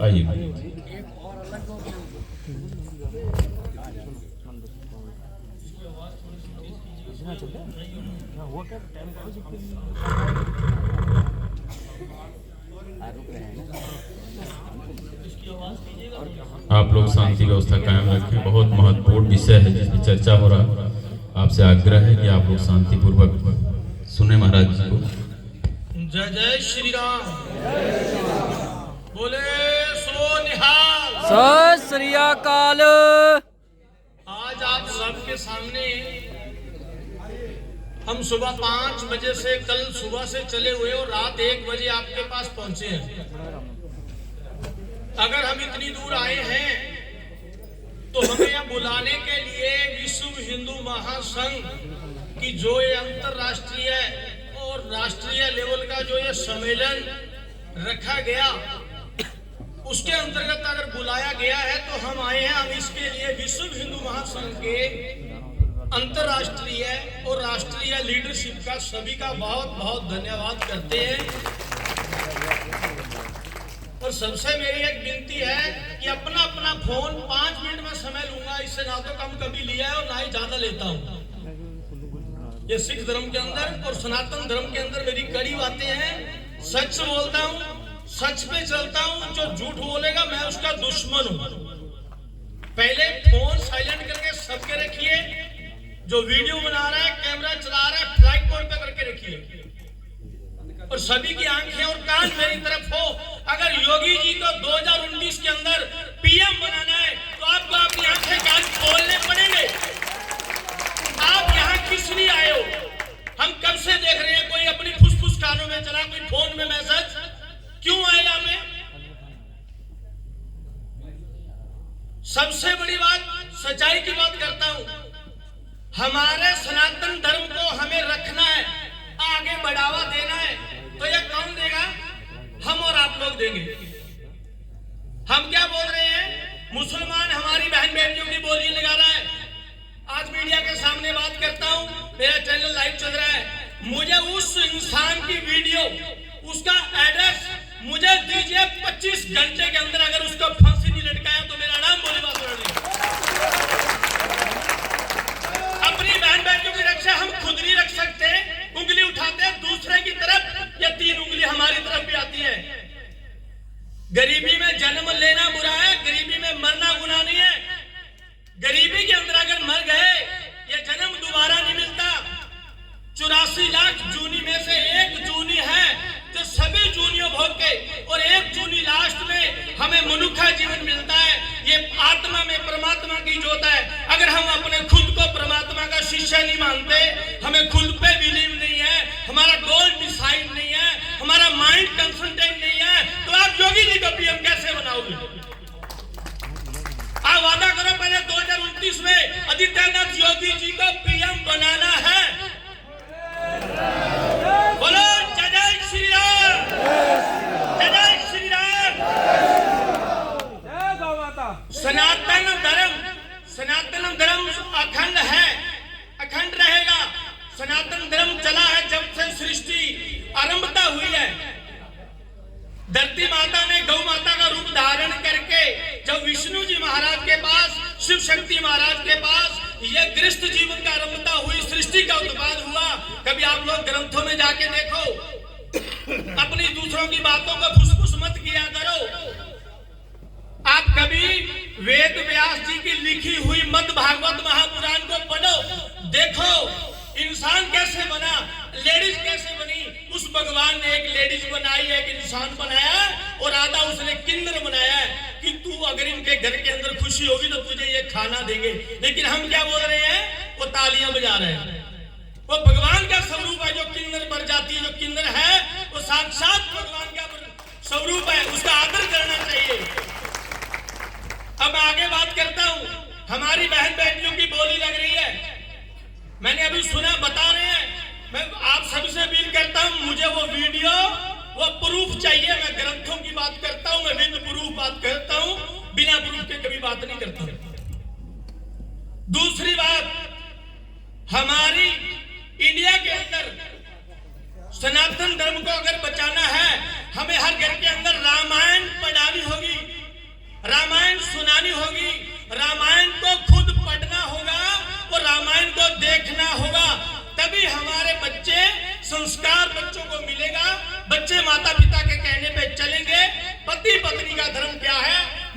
आइए। आप लोग शांति व्यवस्था कायम रखें। बहुत महत्वपूर्ण विषय है जिसमें चर्चा हो रहा है। आपसे आग्रह है कि आप लोग शांतिपूर्वक सुने महाराज जी को। जय जय श्री राम। बोले सो निहाल। सत श्री अकाल। आज आप सबके सामने हम सुबह 5 बजे से कल सुबह से चले हुए और रात 1 बजे आपके पास पहुंचे हैं। अगर हम इतनी दूर आए हैं तो हमें यह बुलाने के लिए विश्व हिंदू महासंघ की जो ये अंतरराष्ट्रीय और राष्ट्रीय लेवल का जो ये सम्मेलन रखा गया उसके अंतर्गत अगर बुलाया गया है तो हम आए हैं। हम इसके लिए विश्व हिंदू महासंघ के अंतरराष्ट्रीय और राष्ट्रीय लीडरशिप का सभी का बहुत बहुत धन्यवाद करते हैं। और सबसे मेरी एक विनती है कि अपना अपना फोन 5 मिनट में समय लूंगा, इससे ना तो कम कभी लिया है और ना ही ज्यादा लेता हूँ। ये सिख धर्म के अंदर और सनातन धर्म के अंदर मेरी कड़ी बातें हैं। सच बोलता हूँ, सच पे चलता हूँ। जो झूठ बोलेगा मैं उसका दुश्मन हूँ। पहले फोन साइलेंट करके सबके रखिए। जो वीडियो बना रहा है, कैमरा चला रहा है, फ्लाइट मोड पे करके रखिए। और सभी की आंखें और कान मेरी तरफ हो। अगर योगी जी को 2019 के अंदर पीएम बनाना है तो आपको अपनी आंखें कान खोलने पड़ेंगे। आप यहाँ किस लिए आए हो? हम कब से देख रहे हैं कोई अपनी फुसफुस कानों में चला, कोई फोन में मैसेज। क्यों आए यहाँ पे? सबसे बड़ी बात, सच्चाई की बात करता हूं। हमारे सनातन धर्म को हमें रखना है, आगे बढ़ावा देना है। तो ये कौन देगा? हम और आप लोग देंगे। हम क्या बोल रहे हैं? मुसलमान हमारी बहन बेटियों की बोली लगा रहा है। आज मीडिया के सामने बात करता हूं, मेरा चैनल लाइव चल रहा है। मुझे उस इंसान की वीडियो, उसका एड्रेस मुझे दीजिए। 25 घंटे के अंदर अगर उसको फांसी नहीं लटकाया तो मेरा नाम बोले बात नहीं। अपनी बहन बेटियों की रक्षा हम खुद नहीं रख सकते। उंगली उठाते दूसरे की तरफ, या 3 उंगली हमारी तरफ भी आती है। गरीबी में जन्म लेना बुरा है, गरीबी में मरना गुनाह नहीं है। गरीबी के अंदर अगर मर गए ये जन्म दोबारा नहीं मिलता। 84 लाख जूनी में से एक जूनी है जो सभी जूनियों भोग के, और एक जूनी लास्ट में हमें मनुष्य जीवन मिलता है। ये आत्मा में परमात्मा की जोत है। अगर हम अपने खुद को परमात्मा का शिष्य नहीं मानते, हमें खुद पे बिलीव नहीं है, हमारा गोल डिसाइड नहीं है, हमारा माइंड कंसंट्रेट नहीं है, तो आप योगी जी को पीएम कैसे बनाओगे? आप वादा करो पहले 2029 में आदित्यनाथ योगी जी को पीएम बनाना है। बोलो जय जय श्री राम, जय जय श्री राम। सनातन धर्म अखंड है, अखंड रहेगा। सनातन धर्म चला है जब से सृष्टि आरंभता हुई है। धरती माता ने गौ माता का रूप धारण करके जब विष्णु जी महाराज के पास, शिव शक्ति महाराज के पास ये गृहस्थ जीवन का आरंभता हुई, सृष्टि का उत्पाद हुआ। कभी आप लोग ग्रंथों में जाके देखो, अपनी दूसरों की बातों को फुसफुस मत किया करो। आप कभी वेद व्यास जी की लिखी हुई मद भागवत महापुराण को पढ़ो, देखो इंसान कैसे बना, लेडीज कैसे बनी। उस भगवान ने एक लेडीज बनाई, एक इंसान बनाया और आधा उसने किन्नर बनाया कि तू अगर इनके घर के अंदर खुशी होगी तो तुझे ये खाना देंगे। लेकिन हम क्या बोल रहे हैं? वो तालियां बजा रहे हैं। वो भगवान का स्वरूप है जो किन्नर पर जाती है। जो किन्नर है वो साक्षात भगवान का स्वरूप है, उसका आदर करना चाहिए। अब आगे बात करता हूं। हमारी बहन बेटियों की बोली लग रही है, मैंने अभी सुना, बता रहे हैं। मैं आप सभी से अपील करता हूं, मुझे वो वीडियो, वो प्रूफ चाहिए। मैं ग्रंथों की बात करता हूं, मैं विद प्रूफ बात करता हूं, बिना प्रूफ के कभी बात नहीं करता। दूसरी बात, हमारी इंडिया के अंदर सनातन धर्म को अगर बचाना है, हमें हर घर के अंदर रामायण पढ़ानी होगी।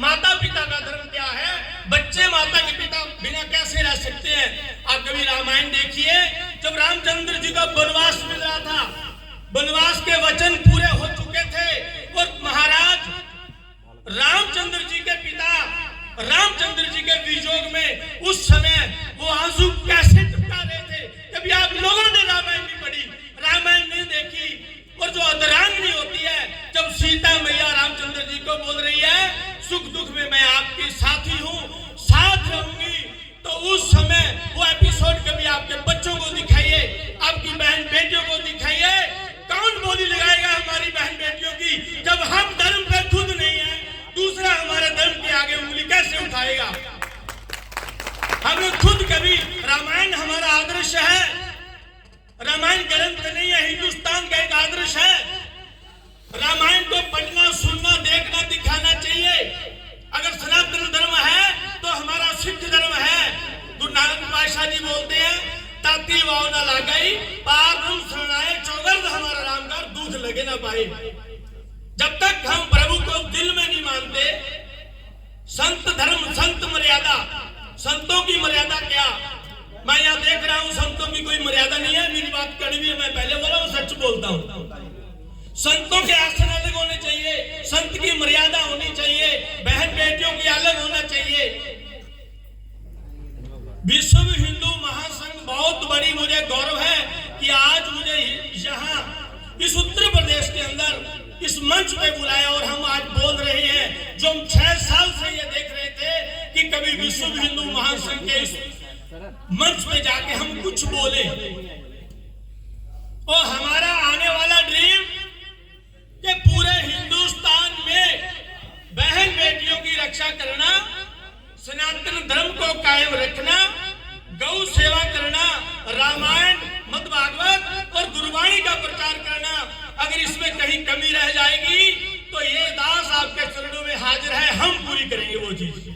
माता पिता का धर्म क्या है, बच्चे माता के पिता बिना कैसे रह सकते हैं। आप कभी रामायण देखिए, जब रामचंद्र जी का वनवास मिल रहा था, वनवास के वचन पूरे हो चुके थे और महाराज रामचंद्र जी के पिता रामचंद्र जी के वियोग में उस समय वो आंसू कैसे टपका रहे थे। कभी आप लोगों ने रामायण नहीं पढ़ी, रामायण नहीं देखी, और जो अर्धांगिनी होती है, जब सीता मैया रामचंद्र जी को बोल रही है सुख दुख में मैं आपकी साथी हूँ, साथ रहूंगी, तो उस समय वो एपिसोड कभी आपके बच्चों को दिखाइए, आपकी बहन बेटियों को दिखाइए। कौन बोली लगाएगा हमारी बहन बेटियों की, जब हम धर्म पे खुद नहीं है, दूसरा हमारे धर्म के आगे उंगली कैसे उठाएगा। हमने खुद कभी, रामायण हमारा आदर्श है, रामायण ग्रंथ नहीं है, हिंदुस्तान का एक आदर्श है। रामायण को पढ़ना, सुनना, देखना, दिखाना चाहिए। अगर सनातन धर्म है तो हमारा सिख धर्म है। गुरु नानक पातशाह जी बोलते हैं, ताती वाव ना लगाई पार हम सुनाए चौगर्द हमारा राम का दूध लगे ना पाए। जब तक हम प्रभु को दिल में नहीं मानते, संत धर्म, संत मर्यादा, संतों की मर्यादा क्या, मैं यहाँ देख रहा हूँ संतों की कोई मर्यादा नहीं है। मेरी बात कड़वी है, मैं पहले बोला हूँ, सच बोलता हूँ। संतों के आसन अलग होने चाहिए, संत की मर्यादा होनी चाहिए, बहन बेटियों की अलग होना चाहिए। विश्व हिंदू महासंघ बहुत बड़ी, मुझे गौरव है कि आज मुझे यहाँ इस उत्तर प्रदेश के अंदर इस मंच पे बुलाया और हम आज बोल रहे हैं जो हम 6 साल से ये देख रहे थे कि कभी विश्व हिंदू महासंघ के इस मंच पे जाके हम कुछ बोले। और हमारा आने वाला ड्रीम कि पूरे हिंदुस्तान में बहन बेटियों की रक्षा करना, सनातन धर्म को कायम रखना, गौ सेवा करना, रामायण, मद्भागवत और गुरबाणी का प्रचार करना। अगर इसमें कहीं कमी रह जाएगी तो ये दास आपके चरणों में हाजिर है, हम पूरी करेंगे वो चीज।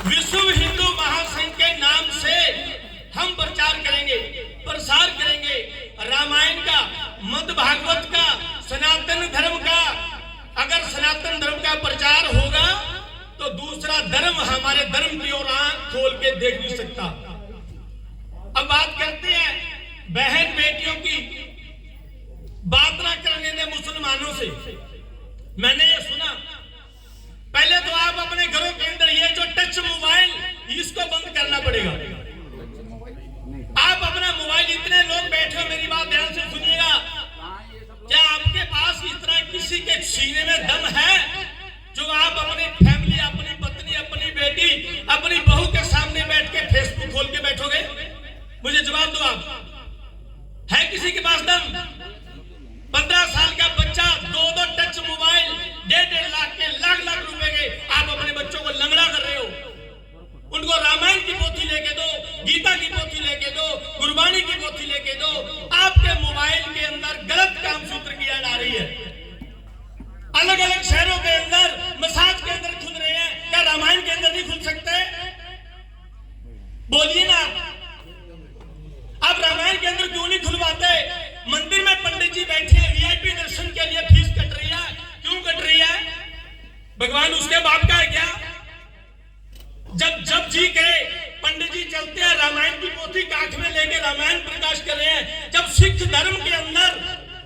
विश्व हिंदू महासंघ के नाम से हम प्रचार करेंगे, प्रसार करेंगे रामायण का, मद्भागवत का, सनातन धर्म का। अगर सनातन धर्म का प्रचार होगा तो दूसरा धर्म हमारे धर्म की ओर आंख खोल के देख नहीं सकता। अब बात करते हैं बहन बेटियों की, बात ना करने दे मुसलमानों से। मैंने ये सुना, पहले तो आप अपने घरों के अंदर ये जो टच मोबाइल, इसको बंद करना पड़ेगा। आप अपना मोबाइल, इतने लोग बैठे हो, मेरी बात ध्यान से सुनिएगा, क्या आपके पास इतना किसी के सीने में दम है जो आप अपनी फैमिली, अपनी पत्नी, अपनी बेटी, अपनी बहू के सामने बैठ के फेसबुक खोल के बैठोगे? मुझे जवाब दो, आप है किसी के पास दम? 15 साल का बच्चा 2 टच मोबाइल, 1.5 लाख के, लाख रुपए के, आप अपने बच्चों को लंगड़ा कर रहे हो। उनको रामायण की पोथी लेके दो, गीता की पोथी लेके दो, गुरबाणी की पोथी लेके दो। आपके मोबाइल के अंदर गलत काम सूत्र की ऐड आ रही है। अलग अलग शहरों के अंदर मसाज के अंदर खुल रहे हैं, क्या रामायण के अंदर नहीं खुल सकते? बोलिए ना, आप रामायण के अंदर क्यों नहीं खुलवाते? मंदिर में पंडित जी बैठे हैं, वीआईपी दर्शन के लिए फीस कट रही है, क्यों कट रही है? भगवान उसके बाप का है क्या? जब जी करे पंडित जी चलते हैं, रामायण की पोथी कांख में लेके रामायण प्रकाश कर रहे हैं। जब सिख धर्म के अंदर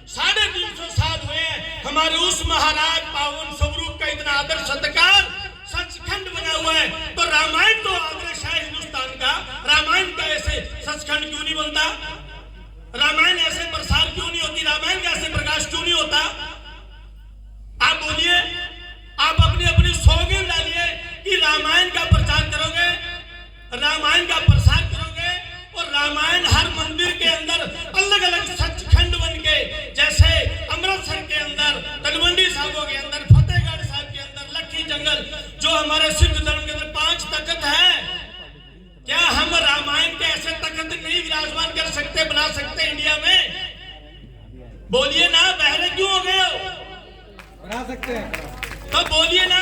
350 साल हुए हैं, हमारे उस महाराज पावन स्वरूप का इतना आदर सत्कार, सचखंड बना हुआ है, तो रामायण तो आदर्श है हिंदुस्तान का। रामायण का ऐसे सचखंड क्यों नहीं बनता? रामायण ऐसे प्रसार क्यों नहीं होती? रामायण का ऐसे प्रकाश क्यों नहीं होता? आप बोलिए, आप अपनी अपनी सौगंध डालिए कि रामायण का प्रचार करोगे, रामायण का प्रसार करोगे, और रामायण हर मंदिर के अंदर अलग अलग सचखंड बन के, जैसे अमृतसर के अंदर, तलवंडी साहिबों के अंदर, फतेहगढ़ साहिब के अंदर, लक्की जंगल, जो हमारे सिख धर्म के अंदर 5 तख्त है, क्या हम रामायण के ऐसे तख्त नहीं विराजमान कर सकते, बना सकते इंडिया में? बोलिए ना, बहरे क्यों हो गए हो? बना सकते हैं तो बोलिए ना,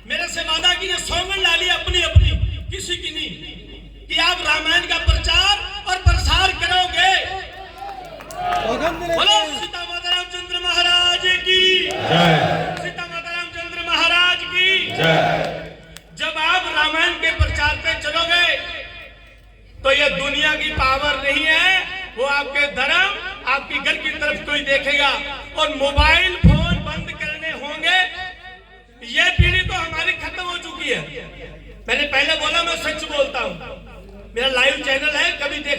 मेरे से वादा कीजिए, सौगंध डालिए अपनी अपनी, किसी की नहीं, कि आप रामायण का प्रचार और प्रसार करोगे। बोलो सीता माता रामचंद्र महाराज की जय। सीता माता रामचंद्र मीडिया की पावर नहीं है, वो आपके धर्म, आपकी घर की तरफ कोई देखेगा। और मोबाइल फोन बंद करने होंगे। ये पीढ़ी तो हमारी खत्म हो चुकी है। मैंने पहले बोला, मैं सच बोलता हूं। मेरा लाइव चैनल है, कभी देख